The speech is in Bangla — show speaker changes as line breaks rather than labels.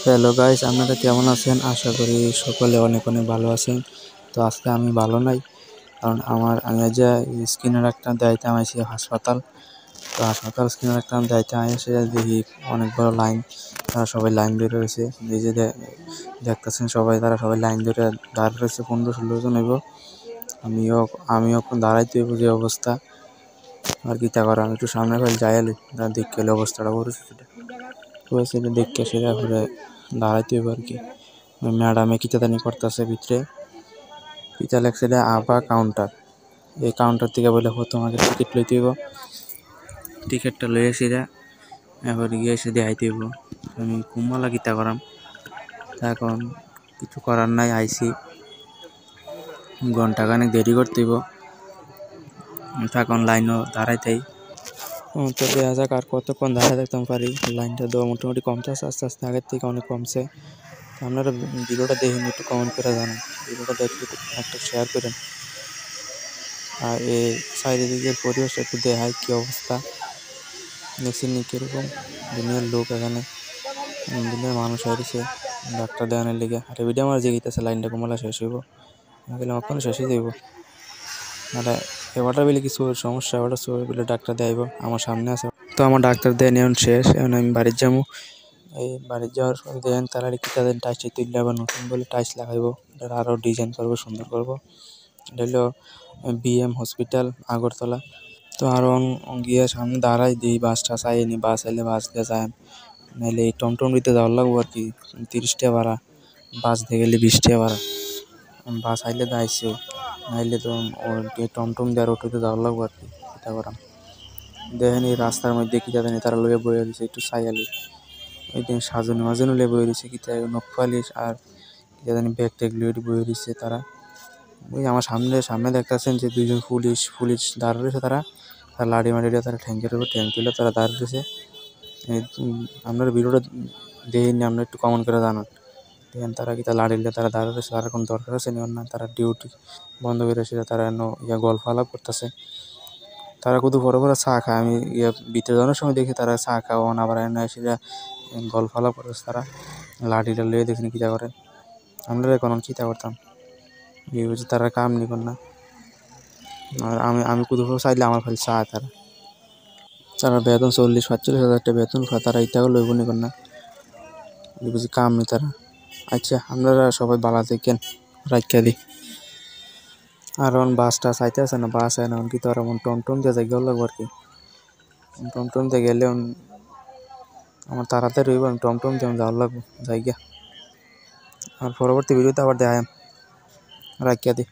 হ্যালো গাইস, আপনারা কেমন আছেন? আশা করি সকলে অনেক অনেক ভালো আছেন। তো আজকে আমি ভালো নাই, কারণ আমি যে স্কিনের একটা দায়িত্বে আইছি হাসপাতাল। তো হাসপাতাল স্কিনের একটা দায়িত্বে আইসে দেখি অনেক বড় লাইন। তারা সবাই লাইন ধরে রয়েছে, নিজে দেখতেছেন সবাই, তারা সবাই লাইন ধরে দাঁড়িয়ে রয়েছে। 15-16 জন হইব। আমিও আমিও দাঁড়াইতে হইব, যে অবস্থা আর কি তা করা। আমি একটু সামনে ফেলে যাইলি দেখতে এলে অবস্থাটা করেছে, সেটা দেখে সেটা করে দাঁড়াইতে হইব আর কি। ম্যাডামে কিতাদানি করতেছে ভিতরে, পিতা লেখছে আবা কাউন্টার। এই কাউন্টার থেকে বলে তোমাকে টিকিট লইতে হইব। টিকিটটা লই আসিরা এবার গিয়ে এসে দেখাইতে হইব। আমি কুম্মালা গীতা করাম, এখন কিছু করার নাই। আইসি ঘন্টাখানেক দেরি করতে হইব, তখন লাইনও দাঁড়াইতেই। তো দেখা যাক আর কতক্ষণ দাঁড়ায় থাকতাম পারি। লাইনটা দেওয়া মোটামুটি কমতেছে, আস্তে আস্তে আগের থেকে অনেক কমছে। আপনারা ভিডিওটা দেখেন, একটু কমেন্ট করে জানান। ভিডিওটা দেখলে একটা শেয়ার করেন। আর এই চারিদিকের পরিবেশটা একটু দেখায় কী অবস্থা, দেখছেন নি কীরকম দুনিয়ার লোক এখানে, দুনিয়ার মানুষ হয়েছে ডাক্তার দেওয়ানোর লেগে। আর ভিডিও আমার জেগেছে লাইনটা কমলা শেষ হইব, গেলে আমার কোনো শেষই যাইব। আর এবারটা বলে কিছু সমস্যা, এবারটা বলে ডাক্তার দেখাইব আমার সামনে আছে। তো আমার ডাক্তার দেন এখন শেষ, এখন আমি বাড়ির যাবো। এই বাড়ির যাওয়ার পর দেখেন তারা কি তাদের টাইসে তুললে আবার নতুন বলে টাইস লাগাইব, এটা আরও ডিজাইন করবো, সুন্দর করবো। এটা হলো বিএম হসপিটাল আগরতলা। তো আরও গিয়ে সামনে দাঁড়াই দিই, বাসটা চাইনি, বাস আইলে বাস দিয়ে যায়, নাহলে এই টমটম দিতে যাওয়ার লাগবো আর কি। 30 টাকা ভাড়া, বাস দিয়ে গেলে 20 টাকা ভাড়া। বাস আইলে তো আইসিও, নাইলে তো টমটম দিয়ে আর অটোতে যাওয়ার লাগবো আর কি। এটা করাম দেখেন এই রাস্তার মধ্যে কি জানি তারা লয়ে বয়ে দিচ্ছে, একটু চাইয়ালি ওই দিন সাজানো মাজানো লে বয়ে দিচ্ছে, কি তাই নখপালিশ আর কি জানি ব্যাগ ট্যাগ লয়ে বয়ে দিচ্ছে তারা। ওই আমার সামনে দেখতেছেন যে দুইজন পুলিশ দাঁড়িয়ে রয়েছে, তারা লাড়ি মাড়ি দিয়ে তারা ট্যাঙ্কের উপর ট্যাঙ্ক তুলে তারা দাঁড়িয়ে রয়েছে। আপনার ভিডিওটা দেখেননি, আপনারা একটু কমেন্ট করে জানান। দেখেন তারা কি লাড়ি দিয়ে তারা দাঁড়িয়ে রয়েছে, তারা কোনো দরকার আছে না, তারা ডিউটি বন্ধ করে এসে তারা গল্প আলাপ করতেছে। তারা কত বড় বড় চা খায়, আমি ভিতরে যাওয়ার সময় দেখি তারা চা খাওয়ান, আবার এনে এসে গল্প আলাপ করতেছে। তারা লাঠিটা লয়ে দেখিনি কীটা করে, আমরা এখন কীটা করতাম, এই বুঝি তারা কাম নিবেন না। আর আমি কোথাও চাইলে আমার খালি চা, তারা তারা বেতন 40-45 হাজার টাকা বেতন পায়, তারা ইটাও লইব নিবেন না, এই বুঝি কাম নি তারা। আচ্ছা আপনারা সবাই বালা থাকেন, রাখা দিই। আর বাসটা চাইতে আছে না, বাস হয় না কি, তো আর টমটম দিয়ে যাই লাগবো আর কি। টমটম দিয়ে গেলে আমার তাড়াতাড়ি রইব, আমি টমটম দিয়ে যাওয়ার লাগবো জায়গা। আর পরবর্তী ভিডিওতে আবার দেখাম, রাখিয়া দিই।